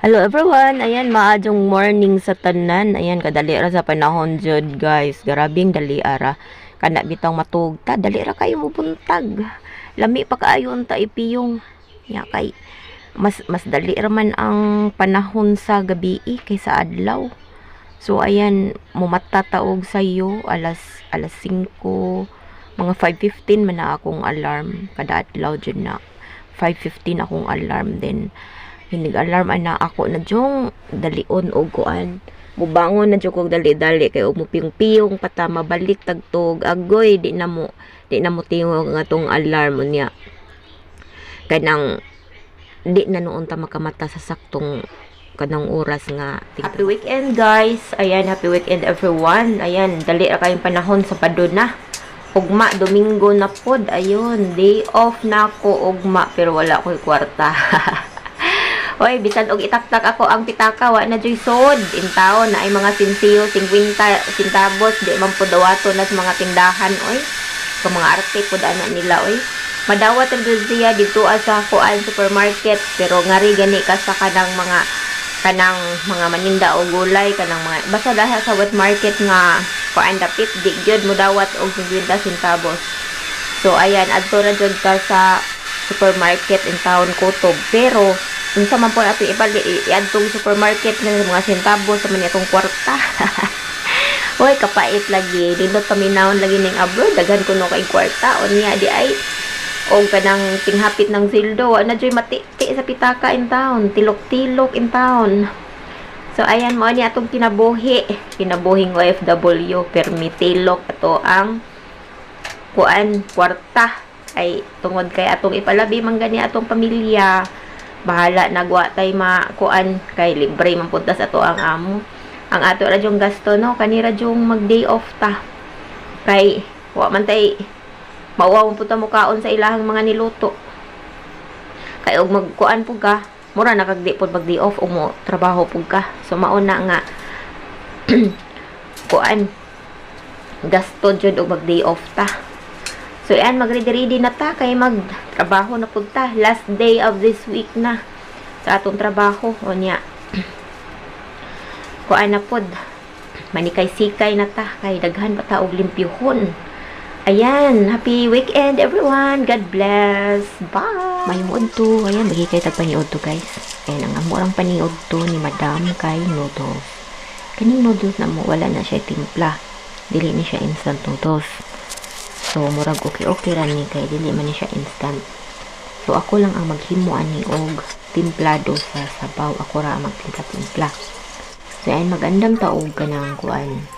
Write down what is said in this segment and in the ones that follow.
Hello everyone! Ayan, maadjong morning sa tanan. Ayan, kadali ra sa panahon jud guys. Garabing dali ara. Kana bitang matugta, dali ra kayo mo buntag. Lami pa kaayo unta ipiyong. Ya kay mas dali ra man ang panahon sa gabi kaysa adlaw. So ayan, mumatataog sa iyo alas 5, mga 5:15 man na akong alarm kada adlaw jud na. 5:15 akong alarm din. Hinig alarm ana ako na jong dalion og kuan. Mubangon na jud kog dali-dali kay og mupiyong-piyong pata mabalik tagtog agoy di na mo tingog nga tong alarm unya. Kanang di na noon ta makamata sa saktong kanang oras nga. Happy weekend guys. Ayan, happy weekend everyone. Ayan, dali ra kayong panahon sa paduna. Ugma Domingo na pod. Ayun, day off na ako ugma pero wala ko'y kwarta. Hoy, bisan og itaktak ako ang pitaka wa na joy sod in town na ay mga sinsiyo 50 centavos di man po dawato na sa mga tindahan oy. Kung mga arte pud ana nila oy. Madawat ra siya dito sa kuan supermarket pero ngari gani ka sa kanang mga maninda o gulay kanang mga basta dahil sa wet market nga kuan dapit di gyud mo dawat og 50 centavos. So ayan adto ra jud ka sa supermarket in town Kutob pero unsa man po ato iadtong supermarket ng mga sentabo sa man itong kwarta. Hoy, kapait lagi. Dindot kami naon lagi ning abroad. Daghan ko no kay kwarta. O niya di ay o kanang tinghapit ng sildo. Na joy mati sa pitaka in town. Tilok-tilok in town. So, ayan mo niya atong kinabuhi. Kinabuhing OFW. Permitilok ato ang kuan kwarta. Ay, tungod kay atong ipalabi man gani atong pamilya. Bahala nagwa tay makuan kay libre man pud sa ato ang amo. Ang ato ra jung gasto no kanira jung mag day off ta. Kay wa man tay mauwaw pud ta mukaon sa ilahang mga niluto. Kay og magkuan pud ka, mura na kag di pud mag day off og mo trabaho pud ka. So mauna nga kuan gasto jud og mag day off ta. So, yan, mag-ready na ta, kay mag-trabaho na punta. Last day of this week na sa atong trabaho. O niya, kuan na pod, manikay-sikay na ta, kay daghan pa ta og limpyuhon. Ayan, happy weekend everyone. God bless. Bye. Mayong udto. Ayan, magigay tagpaniod to guys. Ayan, ang amurang paniod to ni Madam kay noodles. Kaning noodles na mo, wala na siya timpla. Dili ni siya instant noodles. So, murag okay ra ni kay dili man ni siya instant. So, ako lang ang maghimo ani og timplado sa sabaw. Ako ra ang magtimpla-timpla. So, ayan, magandam ta og kanang kuan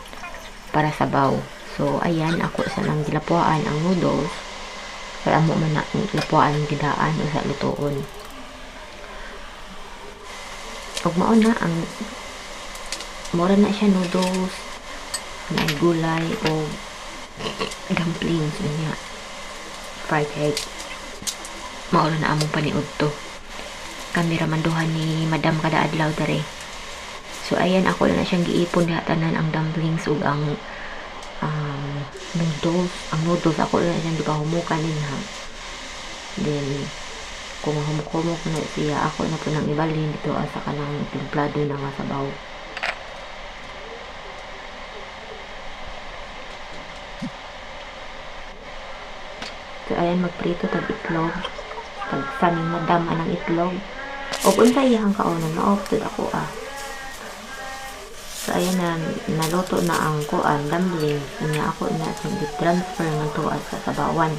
para sabaw. So, ayan, ako sa nang gilapuan ang noodles. Kaya amo man na gilapuan gidaan o sa lutoon. Og mao na ang mura na siya noodles. Na gulay o dumplings niya fried egg maula na among paniud to kami ramanduhan ni Madam kada adlaw dere. So ayan ako na siyang giipon diha tanan ang dumplings ug ang noodles ako na siyang gahumukan ninha. Then kung humuk-humuk na siya ako na po nang ibalhin dito sa kanang templado na nga sabaw. So, ayan, magprito tag itlog. Tag saning Madam anang itlog. O, unsa iyang kaunon na off ako So, ayan na, naluto na ang kuan, dumpling. Kanya ako na transfer ng tuas sa sabawan.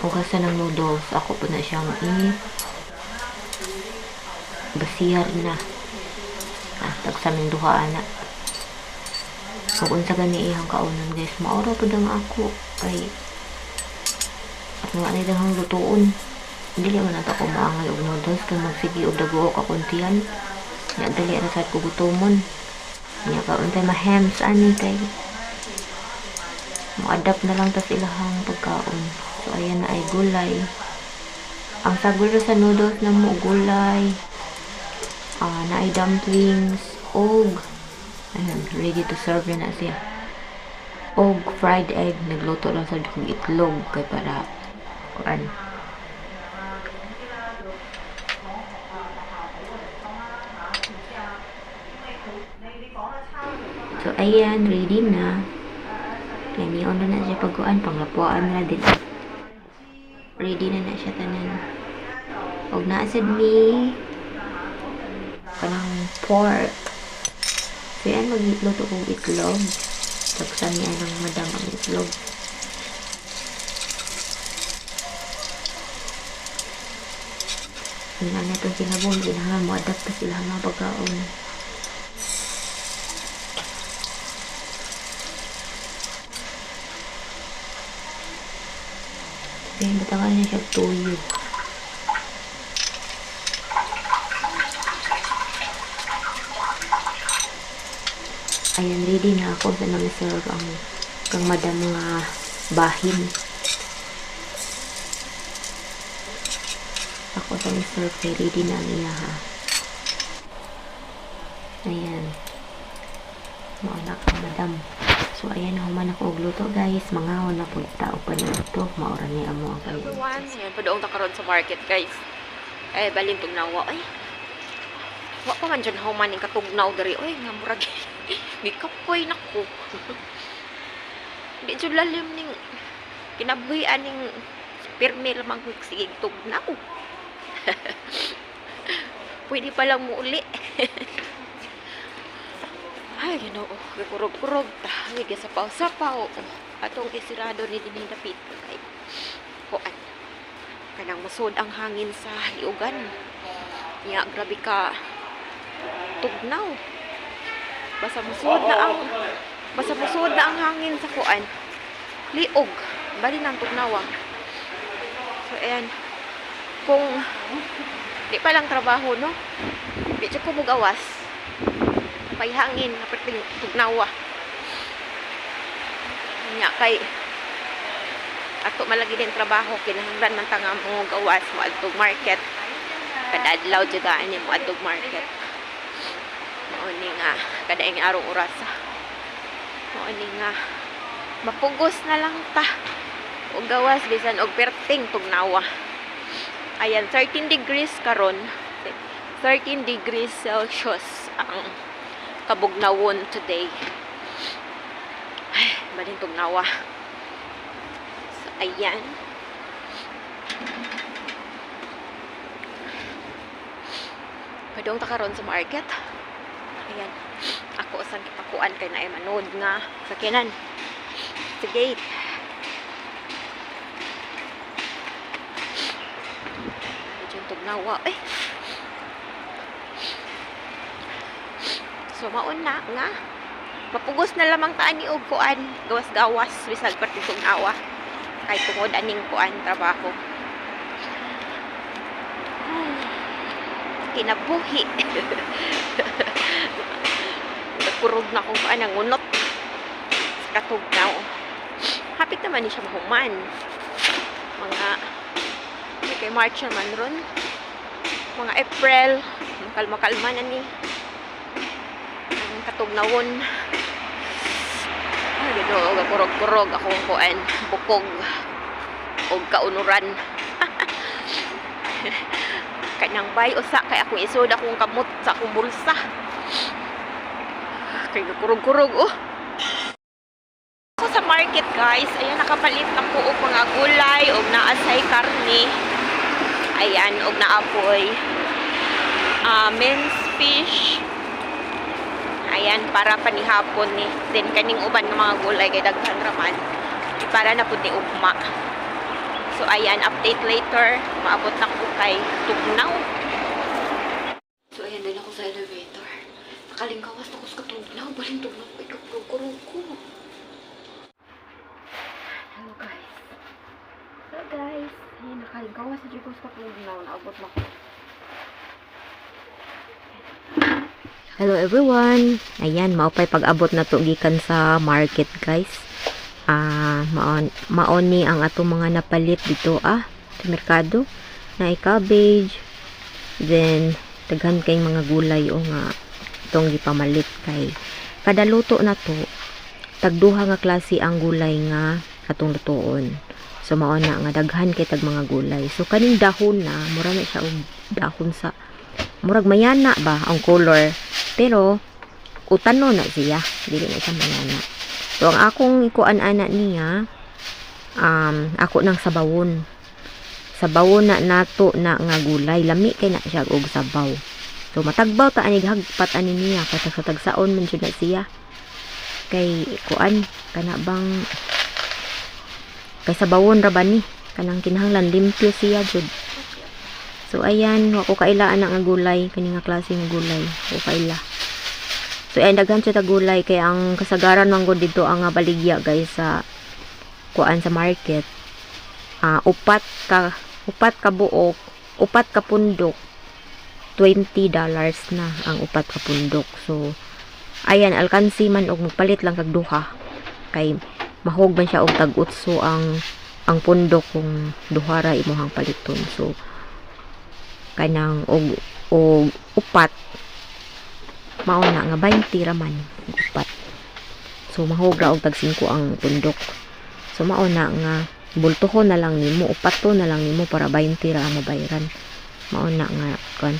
Ugasan ng noodles, ako po na siyang basihar na. Tag saming duha na. Kung unsa gani iyang kaunon guys, maura po lang ako ay at nga na ilang lutoon. Dili man nato ko maangay og noodles kay magsigi og dago ka kuntian. Ya dali ra sa kugutomon. Ya ka untay ma-hams ani kay mo-adapt na lang ta sa ilahang pagkaon. So ayan na ay gulay. Ang sagulo sa noodles na mo gulay. Na ay dumplings og ayan, ready to serve na siya. Og fried egg, nagluto lang sa kong itlog kay para kuan. So, ayan, ready na. Yan, i-on na siya pagkuan, panglapuan na din. Ready na siya tanan. Huwag na asad me. Parang pork. So, yan, mag-itluto kong itlog. Tagsan niya ng madam ang itlog. Yan na itong kinabong. Kailangan mo adapt pa sila mga pagkaon. Ayan, batangan niya siya tuyo. Ayan, ready na ako sa nang-serve ang kang madam mga bahin. Ako sa nang-serve kay ready na niya ha. Ayan. Mauna ka madam. So, ayan na human ako og luto guys. Mga na po tao pa na ito. Maura niya mo ang kayo. Everyone, ayan, padoong nakaroon sa market guys. Eh, balin tugnawa. Ay, wa pa man dyan human yung katugnaw dari. Ay, nga murag. Gikapoy na ko. Di dyan lalim ning kinabuhian ning pirmi lamang sige tugnaw. Pwede palang muuli. Ay, ginoo, kurog-kurog ta. Ay, sapaw-sapaw. Atong isirado ni dinidapit kay kuan. Kanang masud ang hangin sa liugan. Nya grabe ka tugnaw. Basta musud na ang hangin sa kuan. Liog, bali nang tugnawa. So ayan. Kung di pa lang trabaho no. Di jud ko mugawas. Pay hangin napating tugnawa. Nya kay ato malagi din trabaho kinahanglan man ta nga mo gawas mo adtog market. Kada adlaw jud ani mo adtog market. Mao ni nga kada ing araw oras. Mao ni nga mapugos na lang ta. Og gawas bisan og perting tugnawa. Ayan 13 degrees karon. 13 degrees Celsius ang kabugnawon today. Ay, balin tugnawa. So, ayan. Padong takaron sa market. Ayan. Ako sang kipakuan kay naay manood nga sa kinan. Sa gate. Medyo tugnawa. Eh. So, maun na nga. Mapugos na lamang taan ni og kuan. Gawas-gawas. Bisag pati tugnawa. Kahit tungod aning kuan trabaho. Kinabuhi. Nagkurog na kung kuan ang unot. Sa katugnaw. Hapit naman ni siya mahuman. Mga kay March naman ron. Mga April. Kalma-kalma na ni. Katugnawon. Ay, ginoo, kurog-kurog akong kuan, bukog og kaunuran. Kanang bay usa kay akong isod akong kamot sa akong bulsa. Kay kurog-kurog oh. So sa market guys, ayan nakapalit na ko og mga gulay og naasay karne. Ayan og naapoy minced fish. Ayan, para panihapon ni. Then, kaning uban ng mga gulay kay daghan raman. Para na po ni ugma. So, ayan, update later. Maabot na ko kay tugnaw. So, ayan, din ako sa elevator. Nakalingkawas na ko sa tugnaw. Baling tugnaw ko. Ikakurog ko. Hello, guys. Hello, guys. Ayan, nakalingkawas na ko sa tugnaw. Naabot na ko. Hello everyone. Ayan, maupay pag-abot na to gikan sa market, guys. Maon ni ang ato mga napalit dito sa merkado. Na cabbage. Then daghan kay mga gulay o nga itong gipamalit kay kada luto na to tagduha nga klase ang gulay nga atong lutoon. So mao na nga daghan kay tag mga gulay. So kaning dahon na mura na siya og dahon sa murag mayana ba ang color. Pero utano na siya, dili na siya manana. So ang akong ikuan ana niya, ako nang sabawon na nato na nga gulay, lami kay na siya og sabaw. So matagbaw ta anig hagpat ani niya kay tagsaon man jud na siya. Kay kuan kana bang kay sabawon ra ba ni kanang kinahanglan limpyo siya jud. So ayan, wa ko kailaan nga gulay, kani nga klase nga gulay, wa ko kaila. So ayan, daghan siya ta gulay kay ang kasagaran man gud dito ang baligya guys sa kuan sa market. Upat ka buok, upat ka pundok, $20 na ang upat ka pundok. So ayan, alkansi man og magpalit lang kag duha kay mahog man siya og tag-utso ang pundok kung duha ra imong paliton. So kanang og upat mao na nga 20 ra man upat. So mahog ra og tag 5 ang pundok. So mao na nga bultuhon na lang nimo, upato na lang nimo para 20 ra ang mabayaran. Mao na nga kon.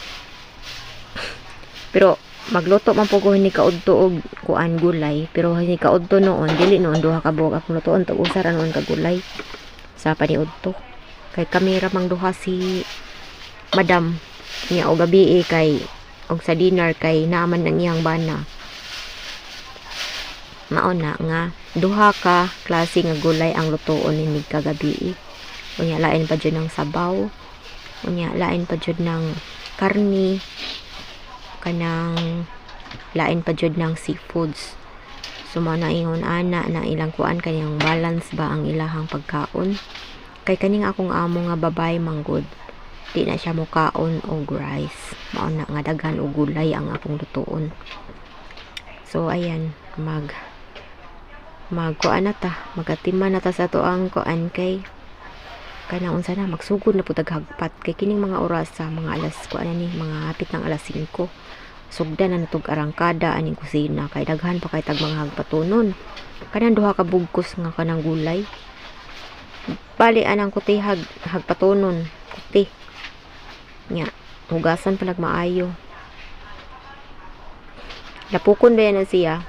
Pero magluto man po ko ni kaudto og kuan gulay, pero ni kaudto noon dili noon duha ka buok akong lutoon tag usar noon ka gulay sa paniudto. Kay kami ra mang duha si madam niya og gabi kay og sa dinner kay naaman ng iyang bana. Mao na nga duha ka klase nga gulay ang lutoon ni kagabi. Unya lain pa jud ng sabaw, unya lain pa jud ng karni, kanang lain pa jud ng seafoods. So mao na ingon ana na ilang kuan kanyang balance ba ang ilahang pagkaon. Kay kaning akong amo nga babay manggod, di na siya mukaon og rice. Mao na nga daghan og gulay ang akong lutoon. So ayan, magkuan na ta, magatima na ta sa to ang kuan kay kana unsa na magsugod na pud hagpat kay kining mga oras sa mga alas kuan ni mga hapit ng alas 5. Sugdan na natog arangkada aning kusina kay daghan pa kay tag mga hagpatunon. Kanang duha ka bugkos nga kanang gulay. Bali anang kuti hagpatunon, kuti. Nya, hugasan pa maayo. Lapukon ba yan na siya?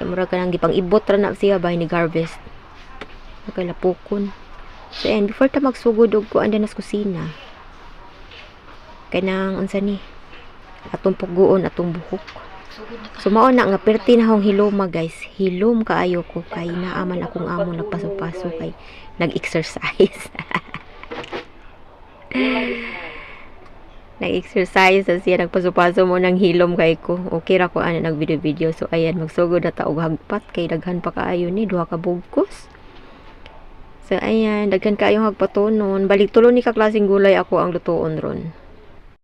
Kamura ka nang gipang ibot ra na siya ba ni harvest. Okay, lapukon. So and before ta magsugod og kuan sa kusina. Kanang unsa ni? Atong puguon atong buhok. So mao na nga perti na akong hiloma guys. Hilom kaayo ko kay naaman akong amo nagpaso-paso kay nag-exercise. Nag-exercise sa siya, nagpaso-paso mo ng hilom kay ko. Okay ra ko ana nag-video. So ayan, magsugod na ta og hagpat kay daghan pa kaayo ni duha ka bugkos. So ayan, daghan kaayong hagpatunon. Balik tulo ni ka klaseng gulay ako ang lutoon ron.